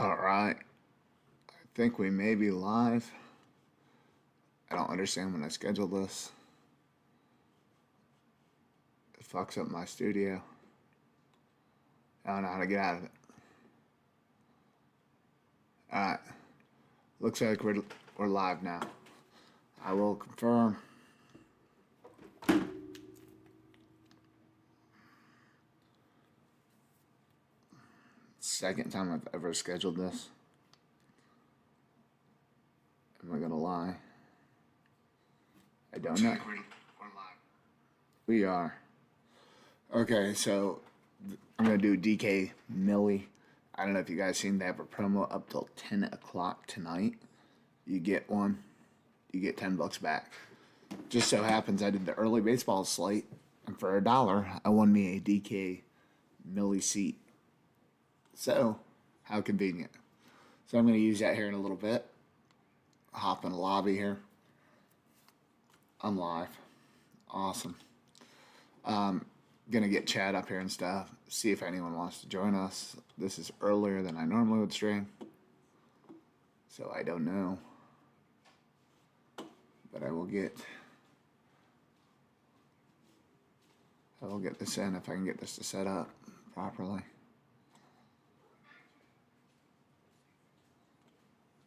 All right. I think we may be live. I don't understand when I scheduled this. It fucks up my studio. I don't know how to get out of it. All right. Looks like we're live now. I will confirm. Second time I've ever scheduled this. Am I gonna lie? I don't know. We are. Okay, so I'm gonna do DK Millie. I don't know if you guys seen they have a promo up till 10 o'clock tonight. You get one, you get $10 back. Just so happens I did the early baseball slate, and for $1, I won me a DK Millie seat. So, how convenient. So I'm gonna use that here in a little bit. Hop in the lobby here. I'm live. Awesome. Gonna get chat up here and stuff. See if anyone wants to join us. This is earlier than I normally would stream, so I don't know. But I will get this in if I can get this to set up properly.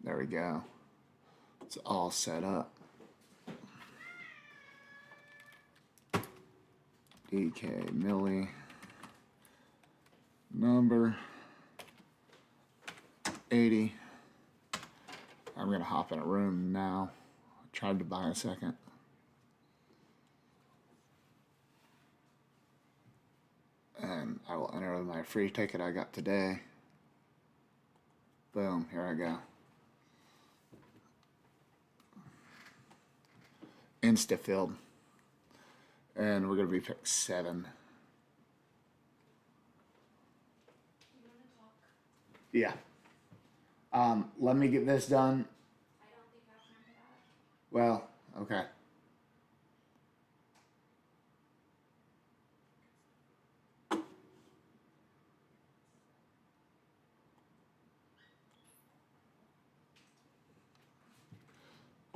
There we go. It's all set up. DK Millie. Number 80. I'm going to hop in a room now. I tried to buy a second. And I will enter my free ticket I got today. Boom, here I go. Insta-filled. And we're going to be pick 7. Yeah. Let me get this done. I don't think I have time for that. Well, okay.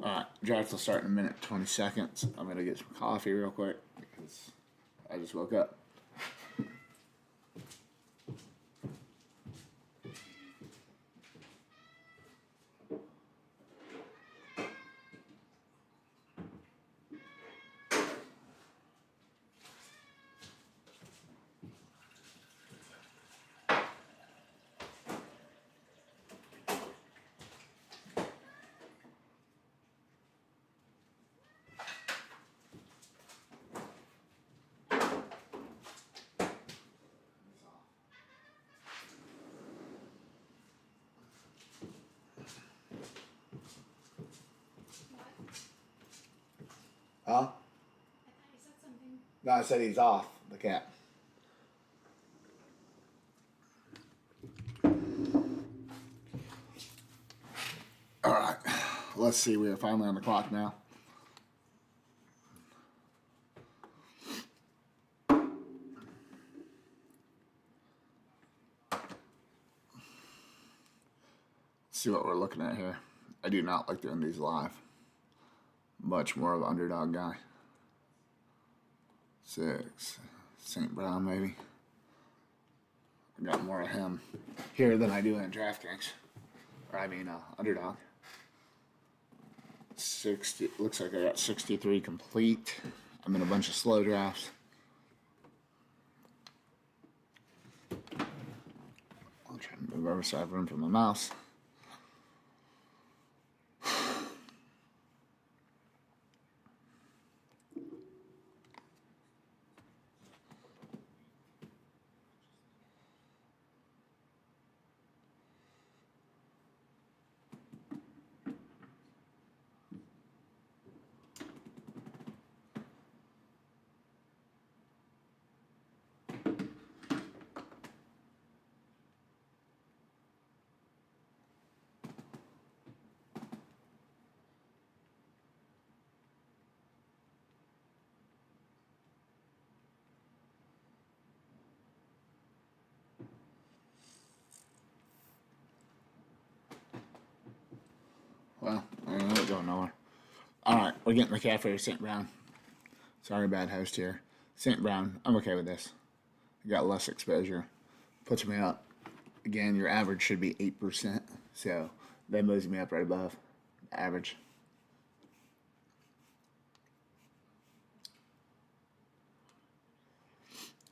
Alright, draft will start in a minute, 20 seconds. I'm going to get some coffee real quick because I just woke up. Huh? I thought you said something. No, I said he's off, the cat. Alright, let's see, we are finally on the clock now. See what we're looking at here. I do not like doing these live. Much more of an underdog guy. 6. St. Brown, maybe. I got more of him here than I do in DraftKings. Or I mean, underdog. 60. Looks like I got 63 complete. I'm in a bunch of slow drafts. I'll try to move over so I have room for my mouse. going nowhere. All right, we're getting the cafe St. Brown. Sorry, bad host here. St. Brown, I'm okay with this. You got less exposure. Puts me up. Again, your average should be 8%. So that moves me up right above the average.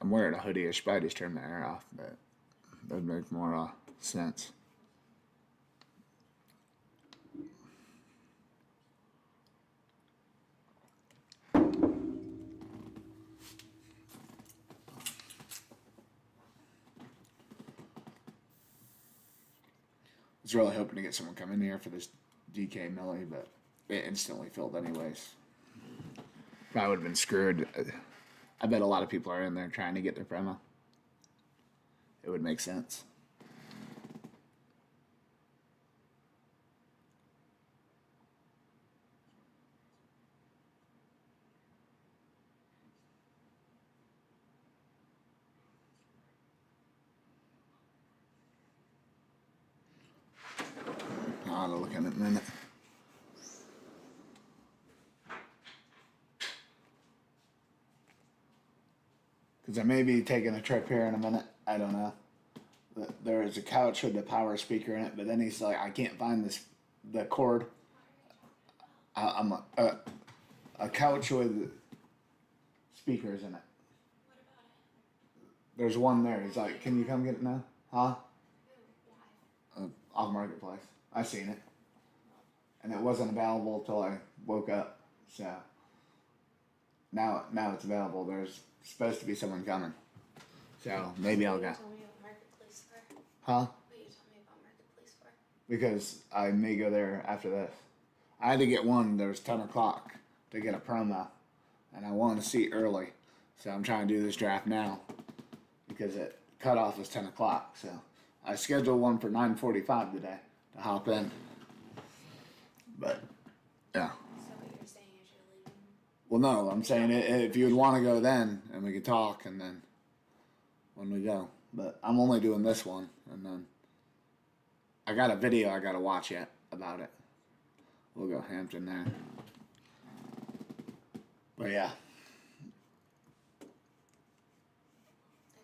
I'm wearing a hoodie. I should probably just turn my air off, but that would make more sense. I was really hoping to get someone come in here for this DK Millie, but it instantly filled anyways. Probably would have been screwed. I bet a lot of people are in there trying to get their promo. It would make sense. I'll look at it in a minute. Because I may be taking a trip here in a minute. I don't know. There is a couch with the power speaker in it, but then he's like, I can't find the cord. I'm a couch with speakers in it. There's one there. He's like, can you come get it now? Huh? Off Marketplace. I seen it. And it wasn't available till I woke up. So now it's available. There's supposed to be someone coming. So maybe I'll go. You told me about Marketplace for. Huh? What you told me about Marketplace for. Because I may go there after this. I had to get one. There was 10 o'clock to get a promo. And I wanted to see early. So I'm trying to do this draft now. Because it cutoff is 10 o'clock. So I scheduled one for 9:45 today to hop in. But, yeah. So what you're saying is you're leaving. Well, no, I'm saying if you would want to go then, and we could talk, and then when we go. But I'm only doing this one, and then I got a video I got to watch yet about it. We'll go Hampton there. But yeah. I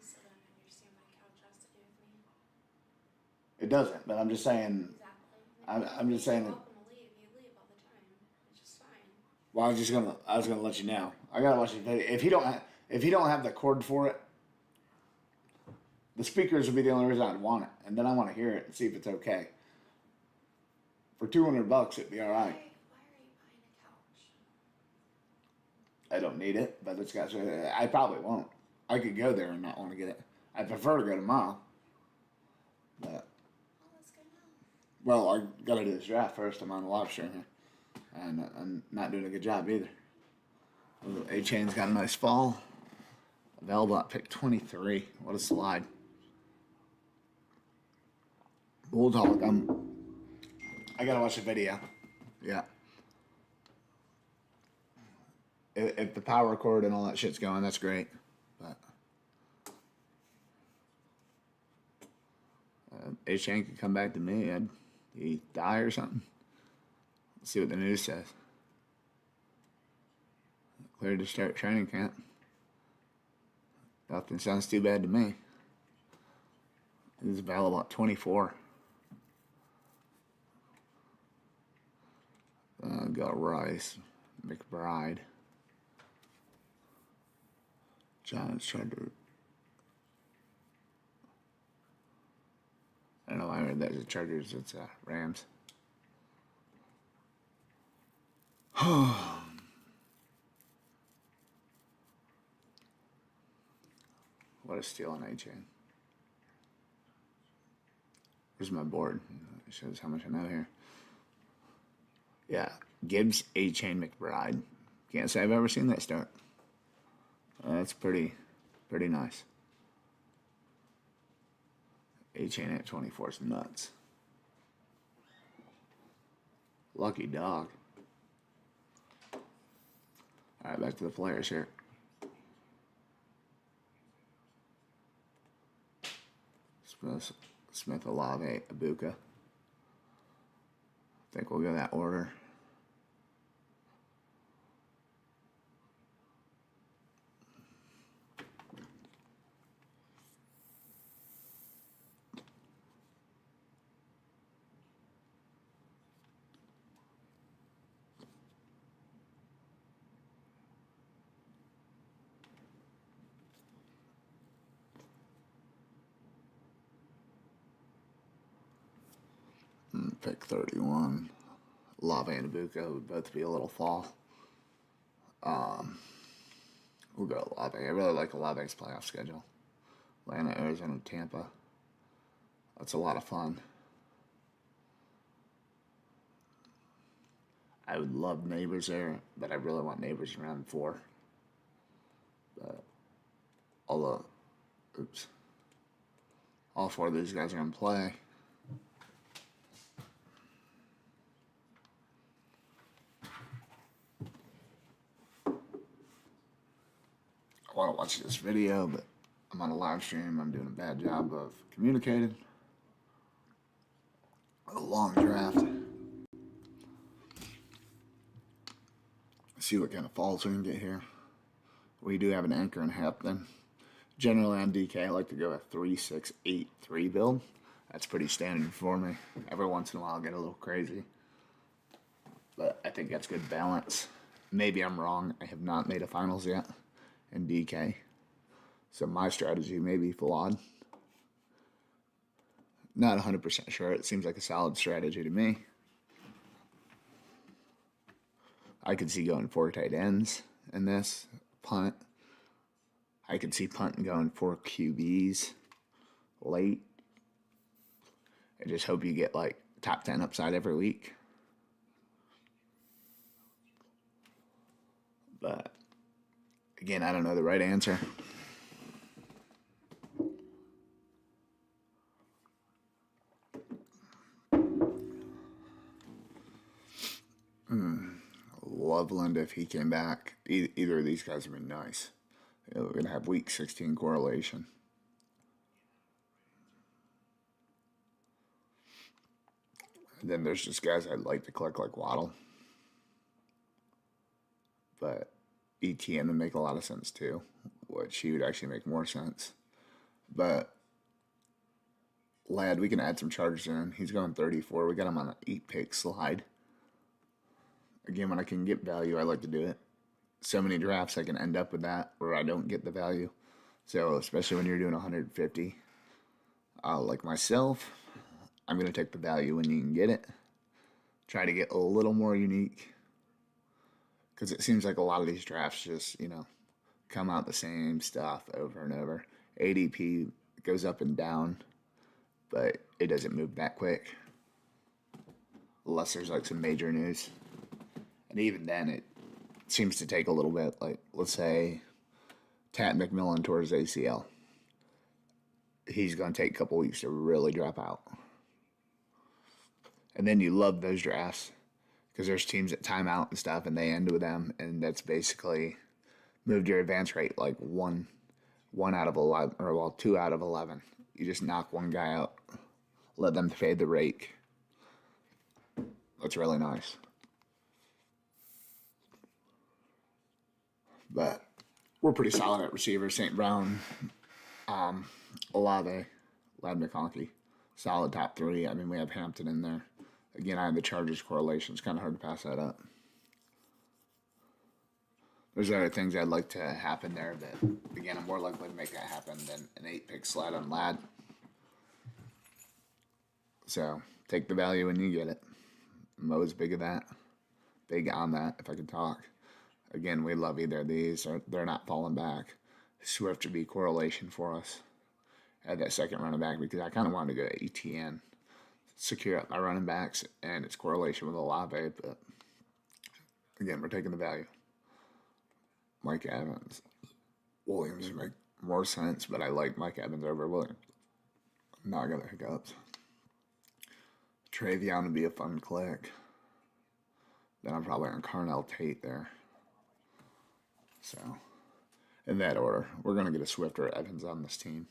still don't understand what a couch has to do with me. It doesn't, but I'm just saying. Exactly. I'm just saying You're that. welcome to leave. You leave all the time, which is fine. Well, I was gonna let you know. I gotta watch the video. If you don't have the cord for it, the speakers would be the only reason I'd want it, and then I want to hear it and see if it's okay. For $200, it'd be all Why right. are you buying a couch? I don't need it, but it's got. I probably won't. I could go there and not want to get it. I prefer to go tomorrow. But Well, let's go now. well, I gotta do this draft first. I'm on the live stream here, and I'm not doing a good job either. A Chain's got a nice fall. Available at pick 23. What a slide. Bulldog. I gotta watch the video. Yeah. If the power cord and all that shit's going, that's great. But A-Chain could come back to me. He die or something. Let's see what the news says. Cleared to start training camp. Nothing sounds too bad to me. He's available at 24. Got Rice, McBride, Giants trying to. I don't know why I heard that the Chargers. It's Rams. What a steal on A-Chain. Where's my board? It shows how much I know here. Yeah, Gibbs, A-Chain, McBride. Can't say I've ever seen that start. That's pretty nice. A-Chain at 24 is nuts. Lucky dog. All right, back to the players here. Smith, Olave, Ibuka. I think we'll go that order. Pick 31. Lava and Ibuka would both be a little fall. We'll go Olave. I really like Olave's playoff schedule. Atlanta, Arizona, Tampa. That's a lot of fun. I would love Neighbors there, but I really want Neighbors in round 4. But all all 4 of these guys are in play. I want to watch this video, but I'm on a live stream. I'm doing a bad job of communicating. A long draft. See what kind of falls we can get here. We do have an anchor in Hampton. Generally on DK, I like to go a 3-6-8-3 build. That's pretty standard for me. Every once in a while, I get a little crazy. But I think that's good balance. Maybe I'm wrong. I have not made a finals yet in DK. So my strategy may be flawed. Not 100% sure. It seems like a solid strategy to me. I could see going 4 tight ends in this punt. I could see punting going 4 QBs late. I just hope you get like top 10 upside every week. But again, I don't know the right answer. Loveland, if he came back, either of these guys would be nice. We're going to have week 16 correlation. And then there's just guys I'd like to collect like Waddle. But ETN would make a lot of sense too, which he would actually make more sense. But Ladd, we can add some charges in. He's going 34. We got him on an 8-pick slide. Again, when I can get value, I like to do it. So many drafts I can end up with that where I don't get the value. So especially when you're doing 150, like myself, I'm going to take the value when you can get it. Try to get a little more unique. Because it seems like a lot of these drafts just, come out the same stuff over and over. ADP goes up and down, but it doesn't move that quick. Unless there's like some major news. And even then, it seems to take a little bit. Like, let's say, Tat McMillan towards ACL. He's going to take a couple weeks to really drop out. And then you love those drafts because there's teams that time out and stuff, and they end with them, and that's basically moved your advance rate like 1 out of 11, or 2 out of 11. You just knock one guy out, let them fade the rake. That's really nice. But we're pretty solid at receiver. St. Brown, Olave, Ladd McConkey. Solid top 3. I mean, we have Hampton in there. Again, I have the Chargers correlation. It's kind of hard to pass that up. There's other things I'd like to happen there that, again, I'm more likely to make that happen than an 8-pick slide on Ladd. So, take the value when you get it. I'm always big of that. Big on that, if I could talk. Again, we love either of these, or they're not falling back. Swift would be correlation for us at that second running back because I kind of wanted to go to ETN, secure up my running backs, and it's correlation with Olave. But again, we're taking the value. Mike Evans, Williams make more sense, but I like Mike Evans over Williams. Not gonna hiccups. Travion would be a fun click. Then I'm probably on Carnell Tate there. So, in that order, we're going to get a Swift or Evans on this team.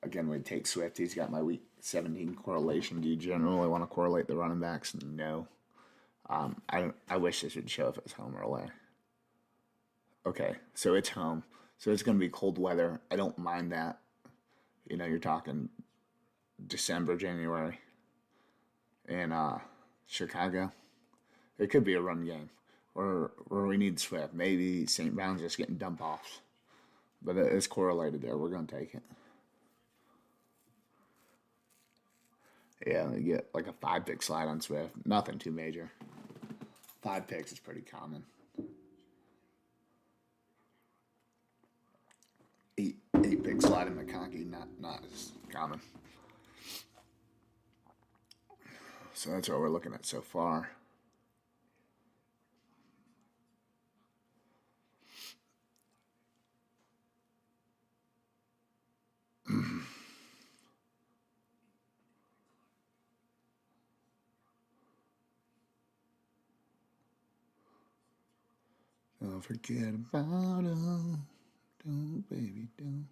Again, we'd take Swift. He's got my week 17 correlation. Do you generally want to correlate the running backs? No. I wish this would show if it's home or away. Okay, so it's home. So it's going to be cold weather. I don't mind that. You're talking December, January in Chicago. It could be a run game. Or we need Swift. Maybe St. Brown's just getting dump offs. But it's correlated there. We're going to take it. Yeah, you get like a 5-pick slide on Swift. Nothing too major. 5 picks is pretty common. Eight pick slide in McConkey, not as common. So that's what we're looking at so far. Don't forget about him. Don't, baby, don't.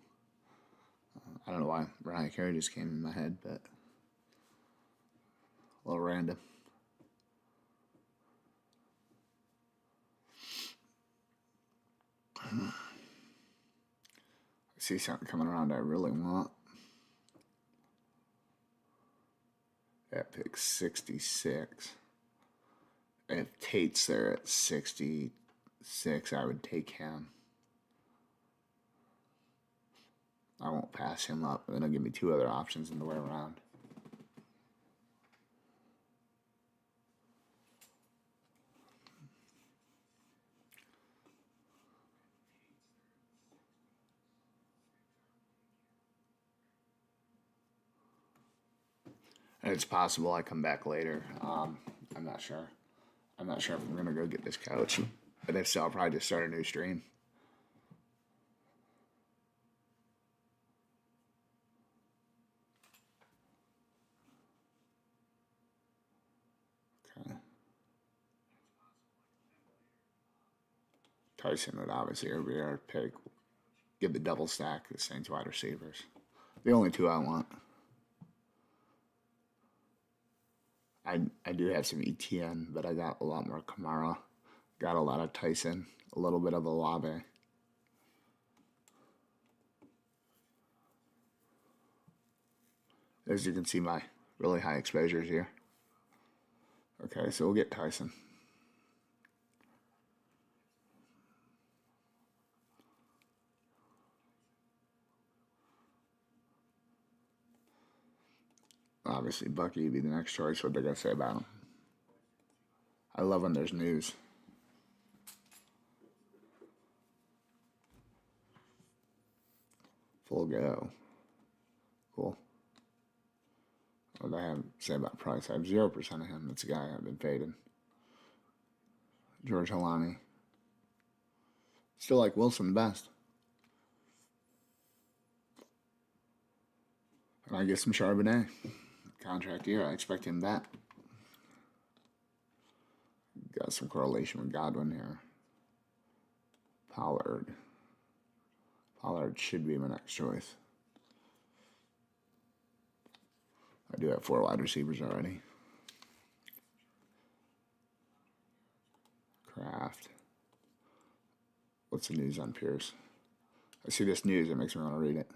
I don't know why Mariah Carey just came in my head, but a little random. I see something coming around I really want. At pick 66. If Tate's there at 66, I would take him. I won't pass him up, and then it'll give me 2 other options in the way around. And it's possible I come back later. I'm not sure. I'm not sure if I'm gonna go get this couch, but if so, I'll probably just start a new stream. Okay. Tyson would obviously be our pick. Give the double stack the Saints wide receivers. The only 2 I want. I do have some ETN, but I got a lot more Kamara. Got a lot of Tyson. A little bit of Olave. As you can see, my really high exposures here. Okay, so we'll get Tyson. Obviously, Bucky would be the next choice. What they're going to say about him. I love when there's news. Full go. Cool. What do I have to say about Price? I have 0% of him. That's a guy I've been fading. George Halani. Still like Wilson best. And I get some Charbonnet. Contract year, I expect him back. Got some correlation with Godwin here. Pollard. Pollard should be my next choice. I do have 4 wide receivers already. Kraft. What's the news on Pierce? I see this news, it makes me want to read it.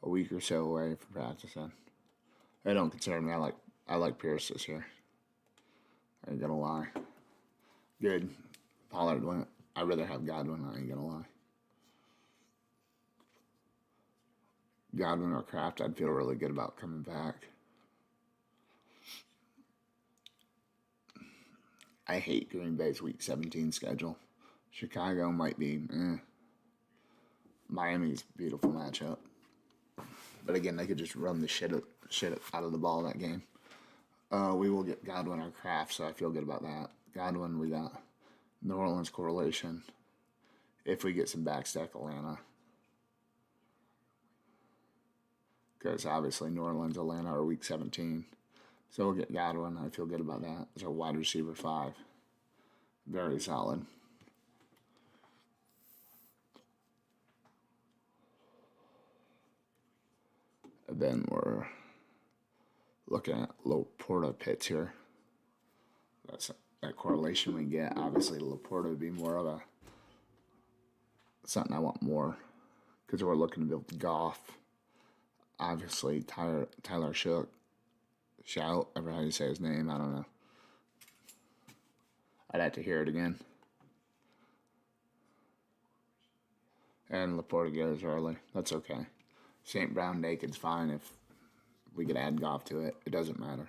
A week or so away from practicing. It don't concern me. I like Pierce this year. I ain't gonna lie. Good. Pollard went. I'd rather have Godwin, I ain't gonna lie. Godwin or Kraft, I'd feel really good about coming back. I hate Green Bay's Week 17 schedule. Chicago might be, Miami's a beautiful matchup. But again, they could just run the shit out of the ball that game. We will get Godwin or Kraft, so I feel good about that. Godwin, we got New Orleans correlation. If we get some backstack Atlanta. Because obviously New Orleans, Atlanta are Week 17. So we'll get Godwin. I feel good about that. It's a wide receiver 5. Very solid. And then we're looking at Laporta Pitts here. That's that correlation we get. Obviously, Laporta would be more of a something I want more because we're looking to build Goff. Obviously, Tyler Shook. Shout, ever how you say his name, I don't know. I'd have to hear it again. And Laporta goes early. That's okay. St. Brown naked's fine if We could add Goff to it. It doesn't matter.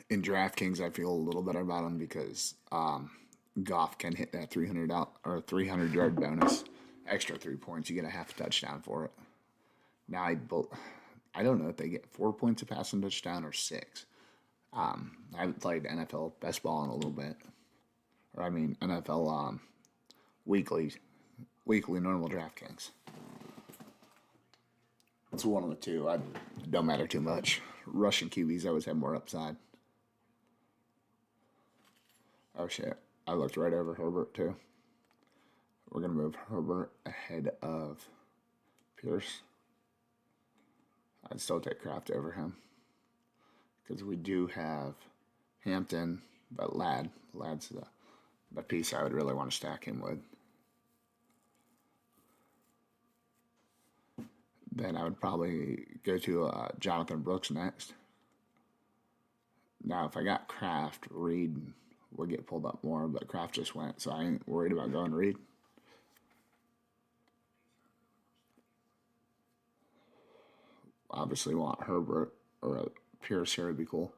In DraftKings, I feel a little better about him because Goff can hit that 300-yard bonus, extra 3 points. You get a half a touchdown for it. Now I don't know if they get 4 points a passing touchdown or 6. I haven't played NFL best ball in a little bit, or I mean NFL weekly normal DraftKings. It's one of the two. I don't matter too much. Russian QBs always have more upside. Oh shit! I looked right over Herbert too. We're gonna move Herbert ahead of Pierce. I'd still take Kraft over him because we do have Hampton, but Ladd's the piece I would really want to stack him with. Then I would probably go to Jonathan Brooks next. Now, if I got Kraft, Reed would get pulled up more, but Kraft just went, so I ain't worried about going Reed. Obviously, want Herbert or Pierce here would be cool.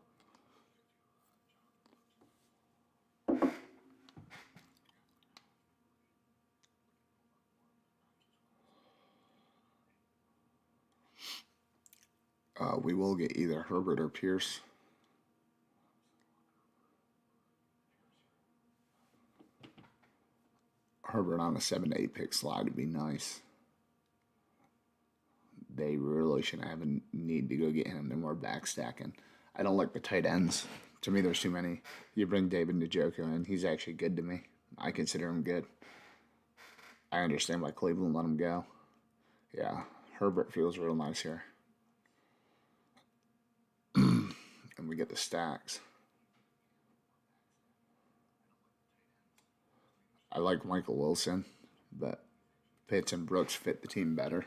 We will get either Herbert or Pierce. Herbert on a 7 to 8 pick slide would be nice. They really shouldn't have a need to go get him. They're more back stacking. I don't like the tight ends. To me, there's too many. You bring David Njoku in, he's actually good to me. I consider him good. I understand why Cleveland let him go. Yeah, Herbert feels real nice here. And we get the stacks. I like Michael Wilson, but Pitts and Brooks fit the team better.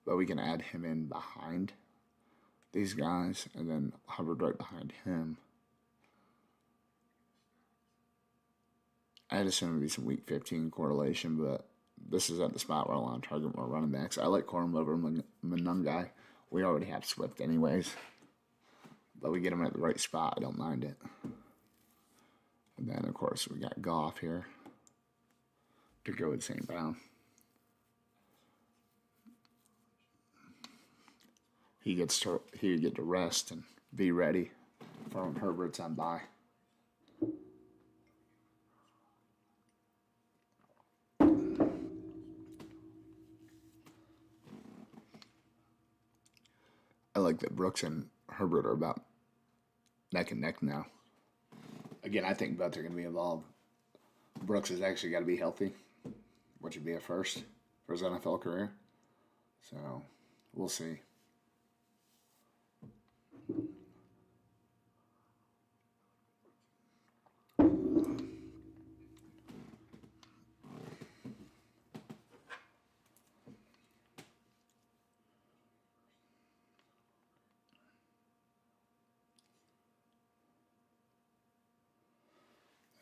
But we can add him in behind these guys and then Hubbard right behind him. I'd assume it would be some week 15 correlation, but this is at the spot where I want to target more running backs. I like Corum over Monungai. We already have Swift anyways. But we get him at the right spot. I don't mind it. And then, of course, we got Goff here to go with St. Brown. He get to rest and be ready for when Herbert's on bye. I like that Brooks and Herbert are about neck and neck now. Again, I think both are going to be involved. Brooks has actually got to be healthy, which would be a first for his NFL career. So, we'll see.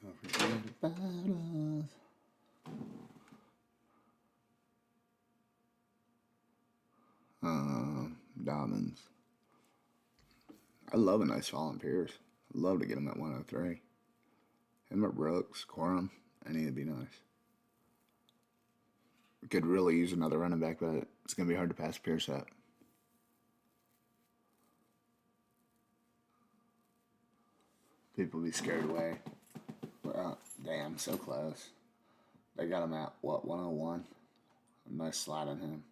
Don't forget about us. Dobbins. I love a nice fall on Pierce. I'd love to get him at 103. Him or Brooks, Corum, any would be nice. We could really use another running back, but it's going to be hard to pass Pierce up. People be scared away. Well, damn, so close. They got him at, what, 101? A nice slide on him.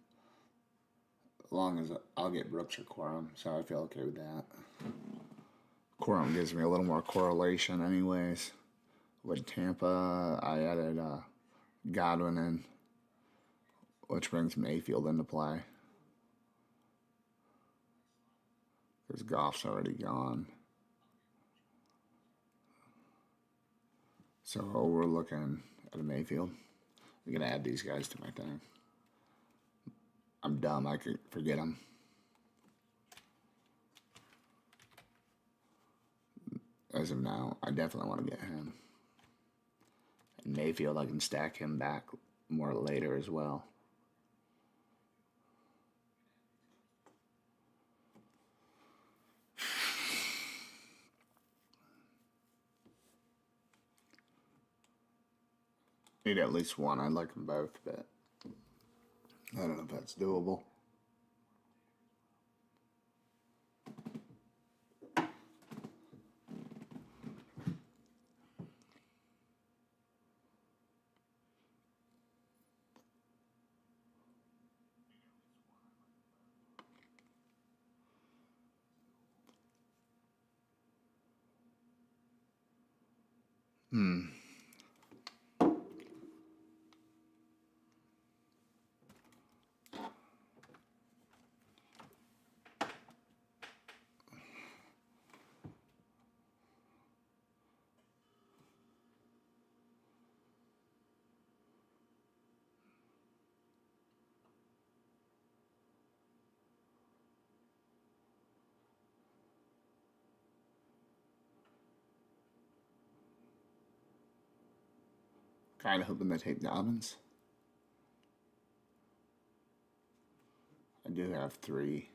As long as I'll get Brooks or Corum, so I feel okay with that. Corum gives me a little more correlation anyways. With Tampa, I added Godwin in, which brings Mayfield into play. Because Goff's already gone. So we're looking at a Mayfield. I'm going to add these guys to my thing. I'm dumb. I could forget them. As of now, I definitely want to get him. And Mayfield, I can stack him back more later as well. Need at least one. I'd like them both, but I don't know if that's doable. Kind of hoping they take Dobbins. I do have 3.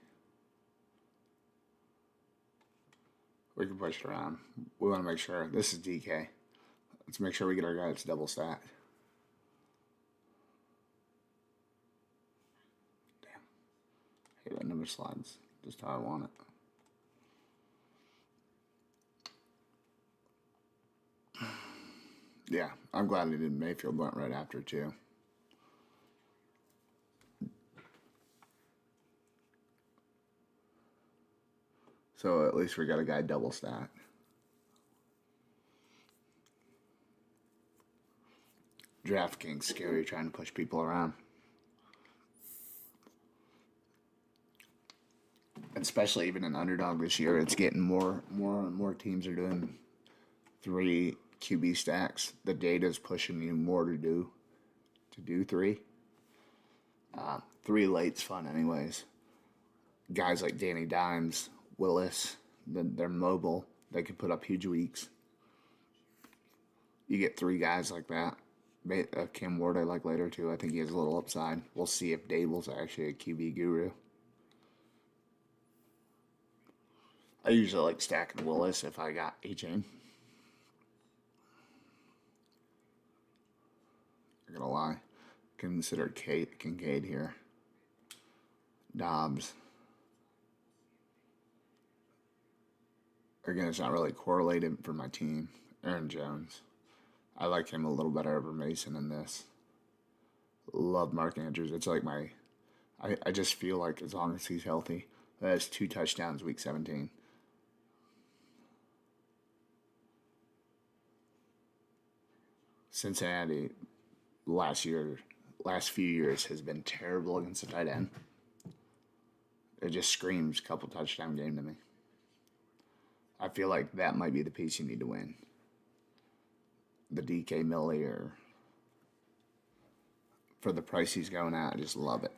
We can push it around. We want to make sure. This is DK. Let's make sure we get our guy that's double stacked. Damn. Hey, that number slides just how I want it. Yeah, I'm glad he did. Mayfield went right after too. So at least we got a guy double stacked. DraftKings scary trying to push people around. Especially even an underdog this year, it's getting more and more teams are doing 3 QB stacks. The data's pushing you more to do 3. 3 late's fun anyways. Guys like Danny Dimes, Willis, they're mobile. They can put up huge weeks. You get 3 guys like that. Cam Ward I like later too. I think he has a little upside. We'll see if Dable's actually a QB guru. I usually like stacking Willis if I got A-Chain. I'm gonna lie. Consider Kincaid here. Dobbs. Again, it's not really correlated for my team. Aaron Jones. I like him a little better over Mason in this. Love Mark Andrews. It's like I just feel like as long as he's healthy, that's 2 touchdowns week 17. Cincinnati last few years has been terrible against the tight end. It just screams couple touchdown game to me. I feel like that might be the piece you need to win. The DK Millie or for the price he's going at, I just love it.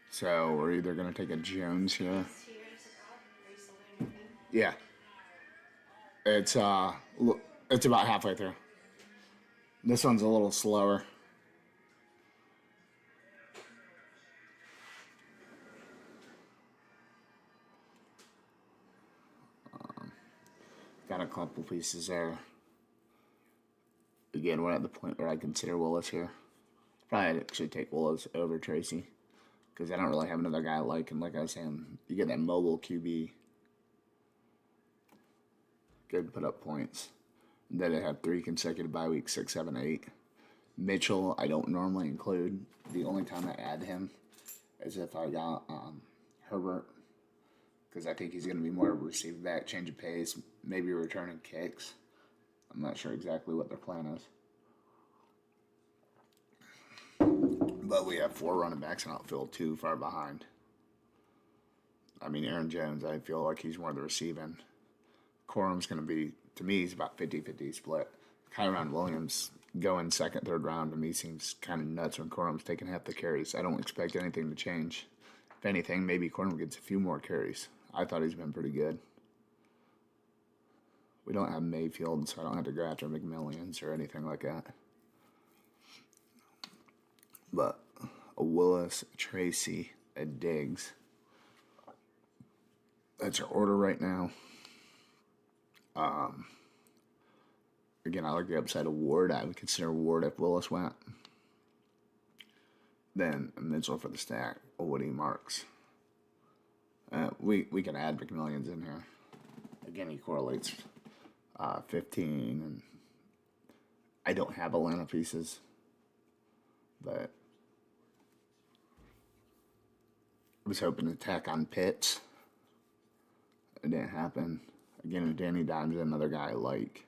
So we're either going to take a Jones here. Yeah. It's about halfway through. This one's a little slower. Got a couple pieces there. Again, we're at the point where I consider Willis here. Probably actually take Willis over Tracy because I don't really have another guy I like. And like I was saying, you get that mobile QB. Good put up points. And then I have 3 consecutive bye weeks, 6, 7, 8. Mitchell, I don't normally include. The only time I add him is if I got Herbert, because I think he's going to be more of a receiver back, change of pace, maybe returning kicks. I'm not sure exactly what their plan is. But we have 4 running backs in outfield, 2 far behind. I mean, Aaron Jones, I feel like he's more of the receiving. Corum's going to be, to me, he's about 50-50 split. Kyron Williams going 2nd, 3rd round to me seems kind of nuts when Corum's taking half the carries. I don't expect anything to change. If anything, maybe Corum gets a few more carries. I thought he's been pretty good. We don't have Mayfield, so I don't have to go after McMillions or anything like that. But a Willis, a Tracy, a Diggs. That's our order right now. Again, I like the upside of Ward. I would consider Ward if Willis went. Then a Mitchell for the stack, a Woody Marks. We can add McMillions in here. Again, he correlates 15, and I don't have Atlanta pieces, but I was hoping to tack on Pitts. It didn't happen. Again, Danny Dimes is another guy I like.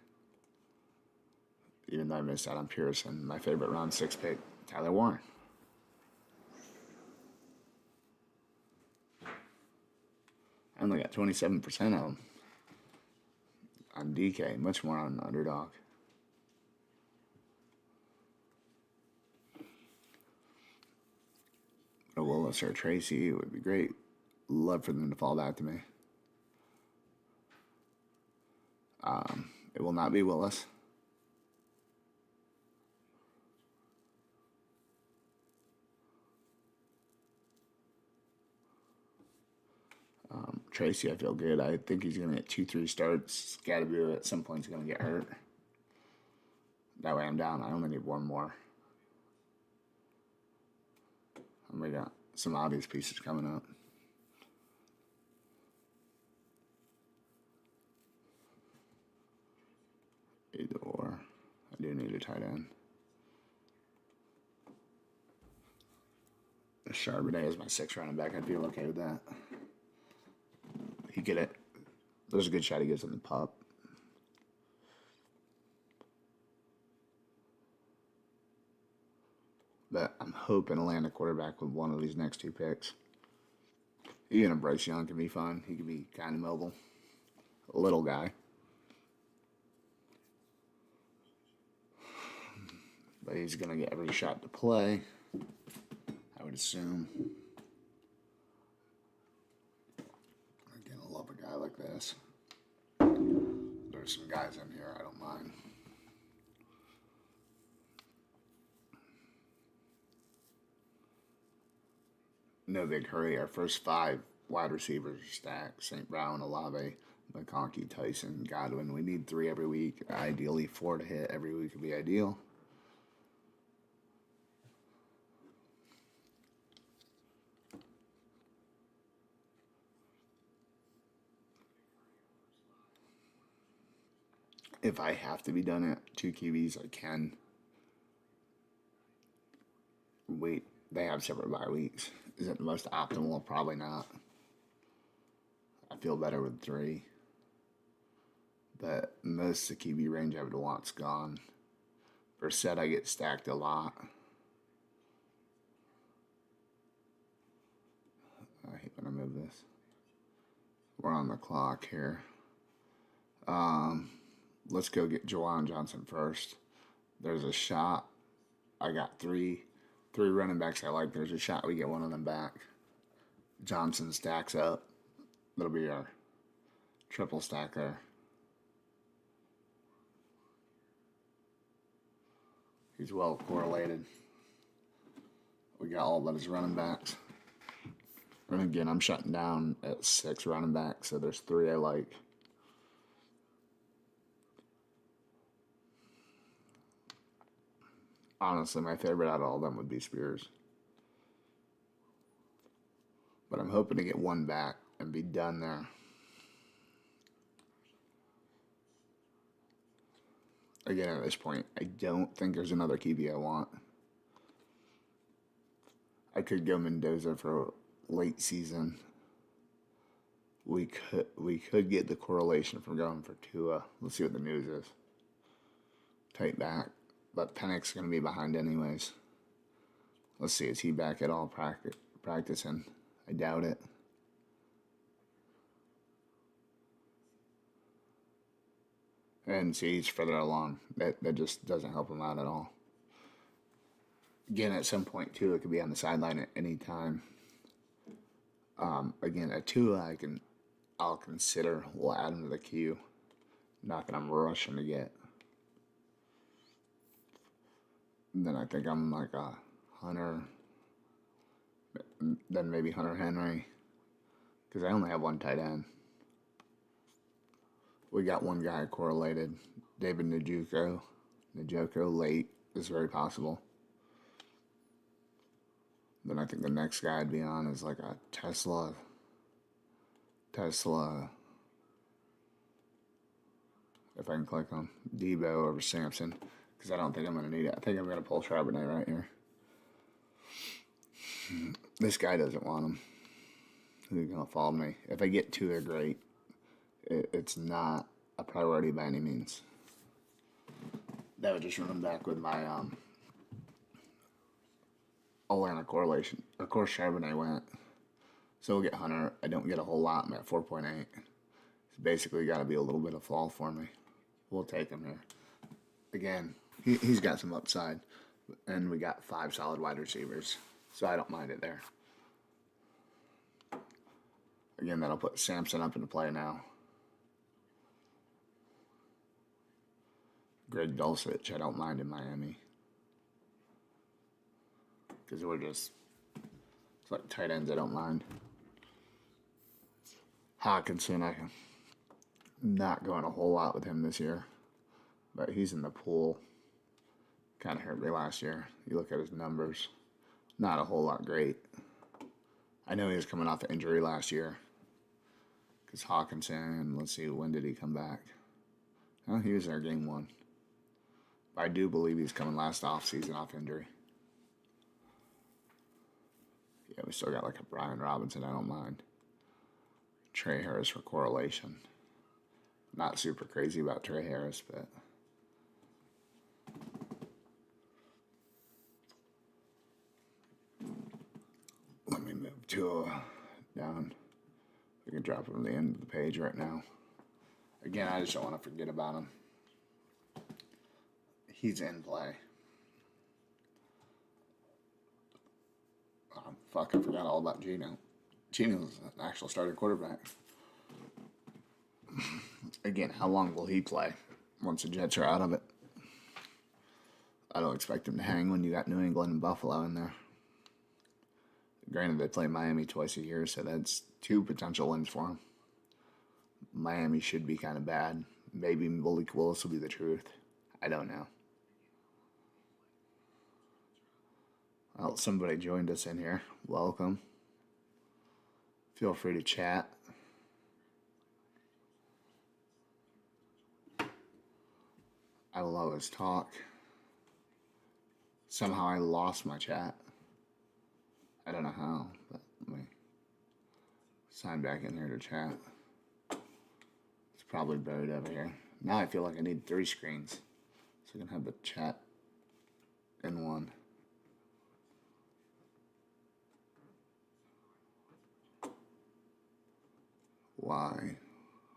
Even though I missed out on Pearson, my favorite round 6 pick, Tyler Warren. I only got 27% of them on DK, much more on Underdog. A Willis or a Tracy would be great. Love for them to fall back to me. It will not be Willis. Tracy, I feel good. I think he's going to get 2-3 starts. Scadaboo at some point is going to get hurt. That way I'm down. I only need one more. And we got some obvious pieces coming up. Either or. I do need a tight end. Charbonnet is my 6th running back. I'd feel okay with that. He get it. There's a good shot he gets in the pup. But I'm hoping to land a quarterback with one of these next 2 picks. Even a Bryce Young can be fun. He can be kind of mobile. A little guy. But he's going to get every shot to play, I would assume. Again, I love a guy like this. There's some guys in here I don't mind. No big hurry. Our first 5 wide receivers are stacked. St. Brown, Olave, McConkey, Tyson, Godwin. We need 3 every week. Ideally, 4 to hit every week would be ideal. If I have to be done at 2 QBs, I can. Wait, they have separate bye weeks. Is it the most optimal? Probably not. I feel better with 3. But most of the QB range I would want's gone. For set, I get stacked a lot. I hate when I move this. We're on the clock here. Let's go get Juwan Johnson first. There's a shot. I got three running backs I like. There's a shot we get one of them back. Johnson stacks up. That'll be our triple stack there. He's well correlated. We got all but his running backs. And again, I'm shutting down at 6 running backs, so there's 3 I like. Honestly, my favorite out of all of them would be Spears. But I'm hoping to get 1 back and be done there. Again, at this point, I don't think there's another QB I want. I could go Mendoza for late season. We could get the correlation from going for Tua. Let's see what the news is. Tight back. But Pennick's going to be behind anyways. Let's see, is he back at all practicing? I doubt it. And see, he's further along. That just doesn't help him out at all. Again, at some point, too, it could be on the sideline at any time. Again, a Tua I'll consider. We'll add him to the queue. Not that I'm rushing to get. Then I think I'm like a Hunter, then maybe Hunter Henry, because I only have one tight end. We got one guy correlated, David Njoku. Njoku late is very possible. Then I think the next guy I'd be on is like a Tesla. If I can click on Debo over Samson, because I don't think I'm going to need it. I think I'm going to pull Charbonnet right here. This guy doesn't want him. He's going to follow me. If I get two, they're great. It's not a priority by any means. That would just run back with my Atlanta correlation. Of course, Charbonnet went. So we'll get Hunter. I don't get a whole lot. I'm at 4.8. It's basically got to be a little bit of fall for me. We'll take him here. Again, he's got some upside. And we got 5 solid wide receivers. So I don't mind it there. Again, that'll put Samson up into play now. Greg Dulcich, I don't mind in Miami. Because we're just, it's like tight ends I don't mind. Hawkinson, I'm not going a whole lot with him this year. But he's in the pool. Kind of hurt me last year. You look at his numbers. Not a whole lot great. I know he was coming off an injury last year. Because Hawkinson, let's see, when did he come back? Oh, he was there game 1. I do believe he's coming last offseason off injury. Yeah, we still got like a Brian Robinson, I don't mind. Trey Harris for correlation. Not super crazy about Trey Harris, but... Let me move to down. We can drop him to the end of the page right now. Again, I just don't want to forget about him. He's in play. Oh, fuck, I forgot all about Geno. Geno's an actual starting quarterback. Again, how long will he play once the Jets are out of it? I don't expect him to hang when you got New England and Buffalo in there. Granted, they play Miami twice a year, so that's 2 potential wins for them. Miami should be kind of bad. Maybe Malik Willis will be the truth. I don't know. Well, somebody joined us in here. Welcome. Feel free to chat. I will always talk. Somehow I lost my chat. I don't know how, but let me sign back in here to chat. It's probably buried over here. Now I feel like I need 3 screens, so I can have the chat in one. Why?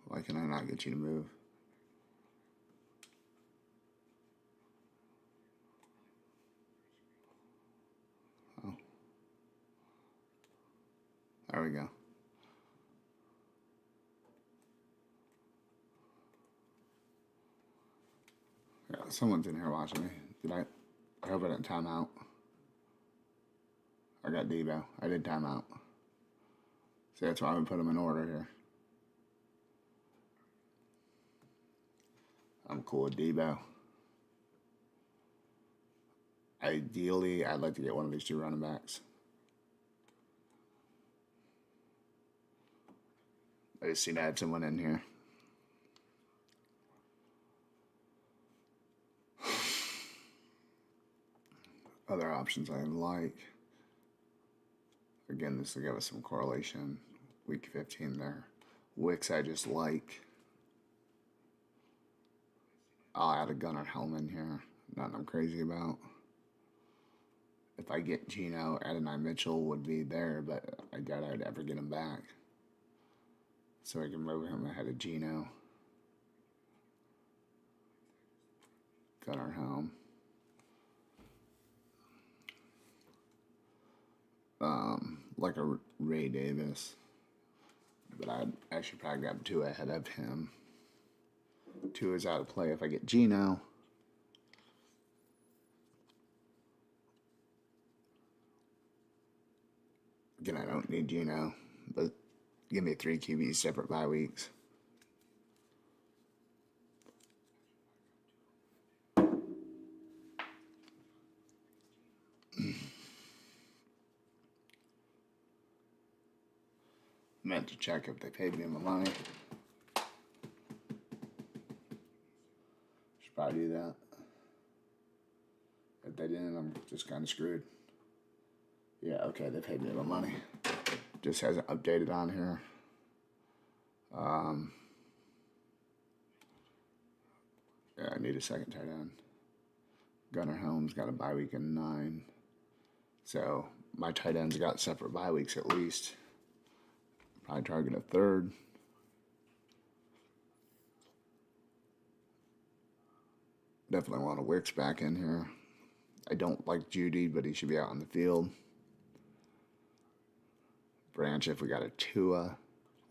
Why can I not get you to move? Oh. There we go. Yeah, someone's in here watching me. I hope I didn't time out. I got Debo. I did time out. See, that's why we put them in order here. I'm cool with Debo. Ideally, I'd like to get one of these 2 running backs. I just seen I had someone in here. Other options I like. Again, this will give us some correlation. Week 15 there. Wicks I just like. I'll add a Gunnar Hellman here. Nothing I'm crazy about. If I get Geno, Adonai Mitchell would be there, but I doubt I'd ever get him back. So I can move him ahead of Geno. Gunnar Helm. Like a Ray Davis. But I'd actually probably grab 2 ahead of him. Two is out of play if I get Geno. Again, I don't need Geno, but give me 3 QBs separate bye weeks. Meant to check if they paid me my money. Should probably do that. If they didn't, I'm just kind of screwed. Yeah, okay, they paid me my money. Just hasn't updated on here. Yeah, I need a second tight end. Gunnar Helms got a bye week in 9. So my tight ends got separate bye weeks at least. Probably target a third. Definitely want a Wicks back in here. I don't like Judy, but he should be out on the field. Branch if we got a Tua.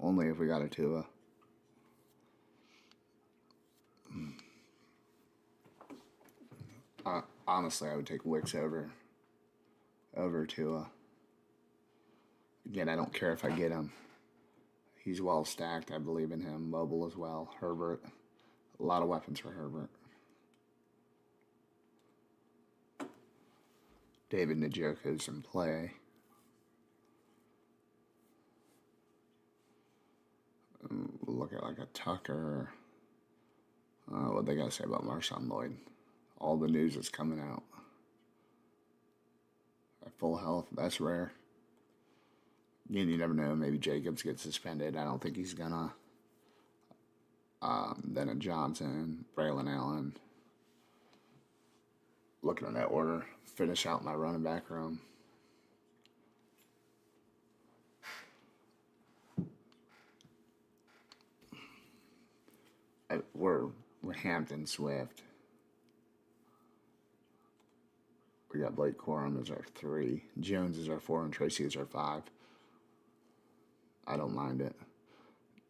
Only if we got a Tua. Honestly, I would take Wicks over Tua. Again, I don't care if I get him. He's well stacked. I believe in him. Mobile as well. Herbert. A lot of weapons for Herbert. David Njoku's in play. We'll look at like a Tucker. What they got to say about Marshawn Lloyd? All the news is coming out. At full health, that's rare. Again, you never know. Maybe Jacobs gets suspended. I don't think he's gonna. Then a Johnson, Braylon Allen. Looking in that order. Finish out my running back room. We're Hampton Swift. We got Blake Corum as our 3. Jones is our 4 and Tracy is our 5. I don't mind it.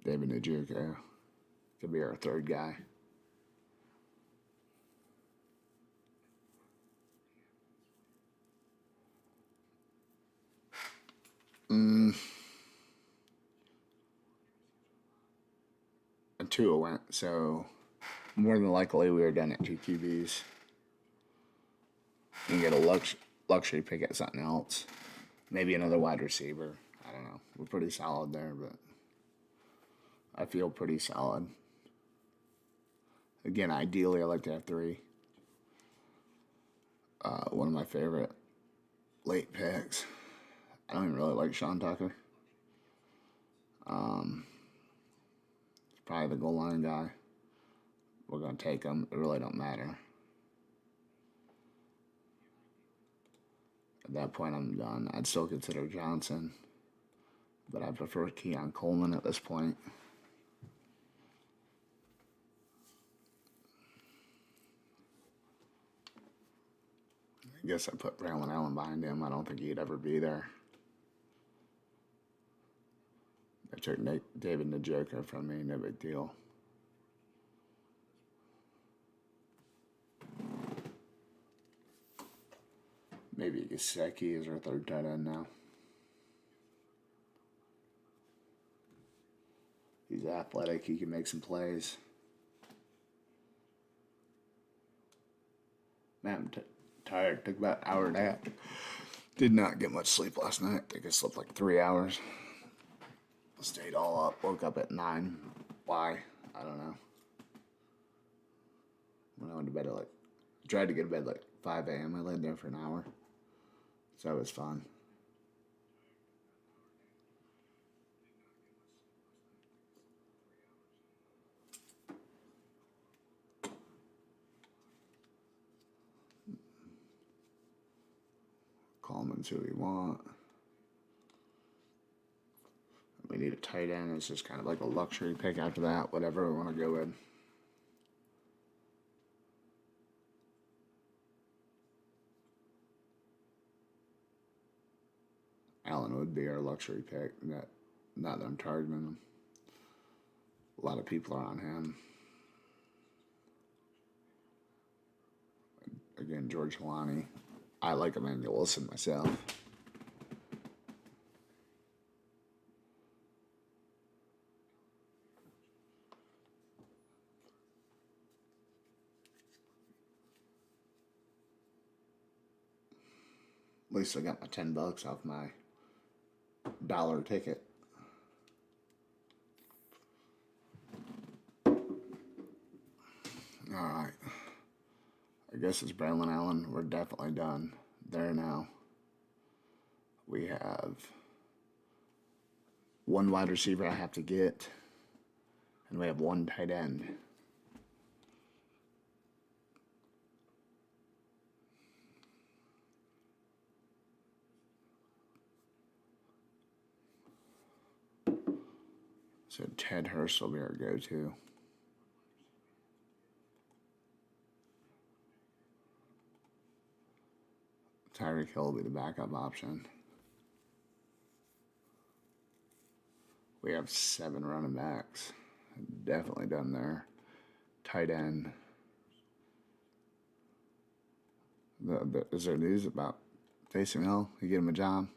David Njoku could be our 3rd guy. And Tua went, so more than likely we were done at 2 QBs. You can get a luxury pick at something else. Maybe another wide receiver. I don't know. We're pretty solid there, but I feel pretty solid. Again, ideally, I like to have 3. One of my favorite late picks. I don't even really like Sean Tucker. He's probably the goal line guy. We're going to take him. It really don't matter. At that point, I'm done. I'd still consider Johnson, but I prefer Keon Coleman at this point. I guess I put Braylon Allen behind him. I don't think he'd ever be there. I took David Njoku from me. No big deal. Maybe Gesicki is our 3rd tight end now. He's athletic. He can make some plays. Man, I'm tired. Took about an hour nap. Did not get much sleep last night. I think I slept like 3 hours. Stayed all up. Woke up at 9. Why? I don't know. When I went to bed at tried to get to bed like 5 a.m. I laid there for an hour. So it was fun. Coleman's who we want. We need a tight end. It's just kind of like a luxury pick after that. Whatever we want to go with. Allen would be our luxury pick. Not that I'm targeting him. A lot of people are on him. Again, George Kalani. I like Emmanuel Wilson myself. At least I got my $10 off my dollar ticket. Alright. I guess it's Braylon Allen. We're definitely done there now. We have one wide receiver I have to get, and we have one tight end. So Ted Hurst will be our go-to. Tyreek Hill will be the backup option. We have 7 running backs. Definitely done there. Tight end. Is there news about Taysom Hill? You get him a job?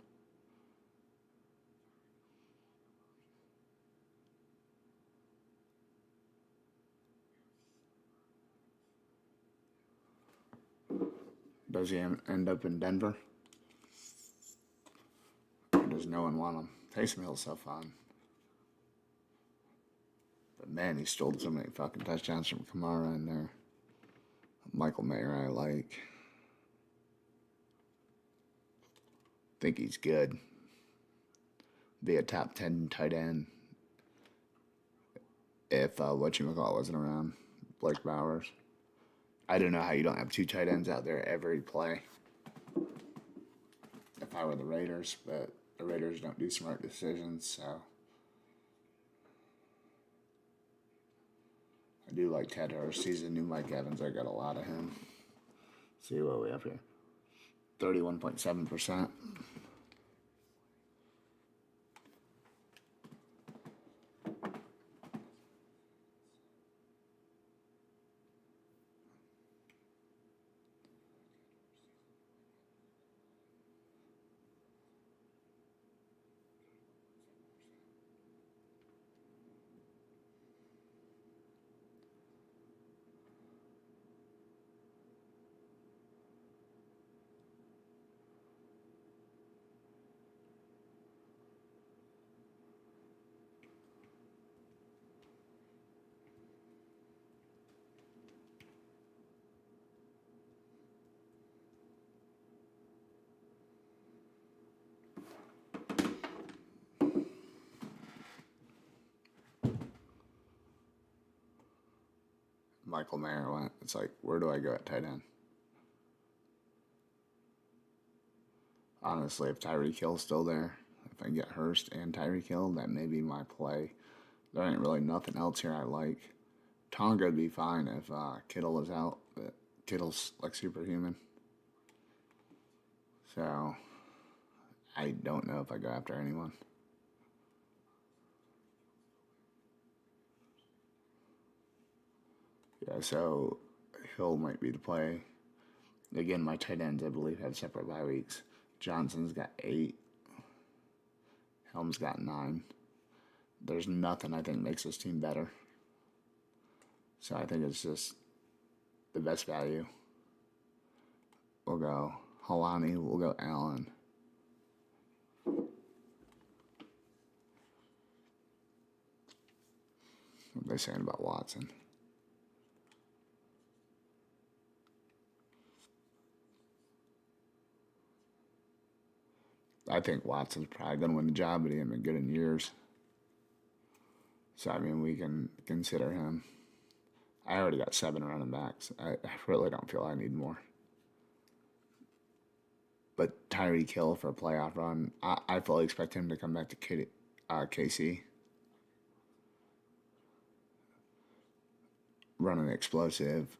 Does he end up in Denver? Or does no one want him? Taysom Hill's so fun. But man, he stole so many fucking touchdowns from Kamara in there. Michael Mayer I like. Think he's good. Be a top 10 tight end. If whatchamacallit wasn't around. Blake Bowers. I don't know how you don't have 2 tight ends out there every play. If I were the Raiders, but the Raiders don't do smart decisions, so. I do like Ted Hurst. He's a new Mike Evans. I got a lot of him. See what we have here. 31.7%. Michael Mayer went. It's like, where do I go at tight end? Honestly, if Tyreek Hill's still there, if I can get Hurst and Tyreek Hill, that may be my play. There ain't really nothing else here I like. Tonga would be fine if Kittle is out, but Kittle's like superhuman. So, I don't know if I go after anyone. Yeah, so Hill might be the play. Again, my tight ends, I believe, have separate bye weeks. Johnson's got 8. Helm's got 9. There's nothing I think makes this team better. So I think it's just the best value. We'll go Kalani, we'll go Allen. What are they saying about Watson? I think Watson's probably going to win the job, but he hasn't been good in years. So, I mean, we can consider him. I already got 7 running backs. I really don't feel I need more. But Tyreek Hill for a playoff run, I fully expect him to come back to KC. Running explosive.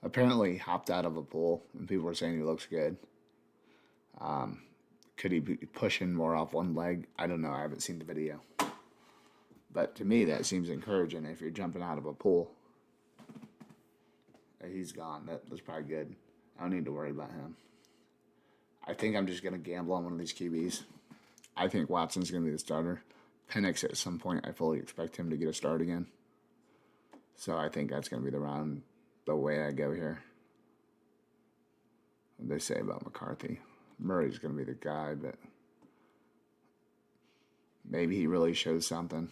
Apparently, he hopped out of a pool, and people were saying he looks good. Could he be pushing more off one leg? I don't know. I haven't seen the video. But to me, that seems encouraging if you're jumping out of a pool. he's gone. That's probably good. I don't need to worry about him. I think I'm just gonna gamble on one of these QBs. I think Watson's gonna be the starter. Penix at some point, I fully expect him to get a start again. So I think that's gonna be the way I go here. What they say about McCarthy? Murray's gonna be the guy, but maybe he really shows something.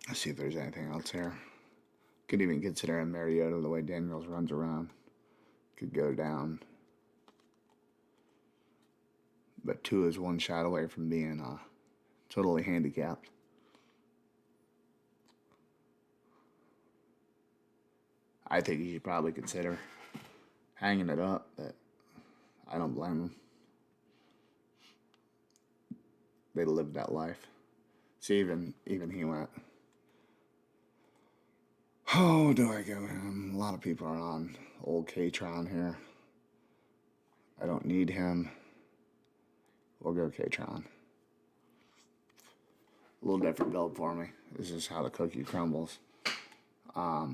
Let's see if there's anything else here. Could even consider Mariota the way Daniels runs around. Could go down. But Tua is one shot away from being totally handicapped. I think you should probably consider hanging it up, but I don't blame them. They lived that life. See, even he went, oh, do I go him? A lot of people are on old K-Tron here. I don't need him. We'll go K-Tron. A little different build for me. This is how the cookie crumbles. But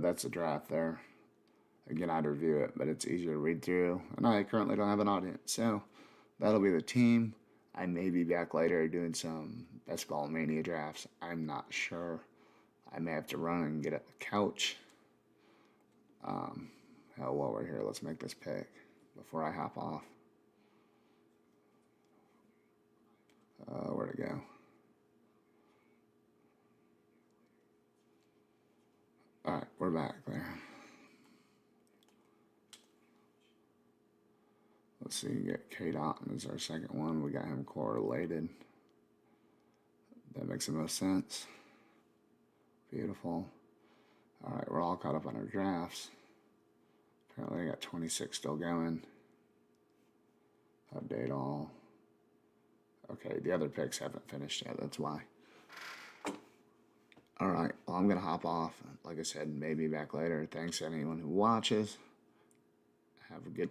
that's a draft there. Again, I'd review it, but it's easier to read through. And I currently don't have an audience. So that'll be the team. I may be back later doing some Best Ball Mania drafts. I'm not sure. I may have to run and get at the couch. While we're here, let's make this pick before I hop off. Where'd it go? Alright, we're back there. Let's see, get K. Dotton as our second one. We got him correlated. That makes the most sense. Beautiful. Alright, we're all caught up on our drafts. Apparently I got 26 still going. Update all. Okay, the other picks haven't finished yet, that's why. Alright, well, I'm going to hop off. Like I said, maybe back later. Thanks to anyone who watches. Have a good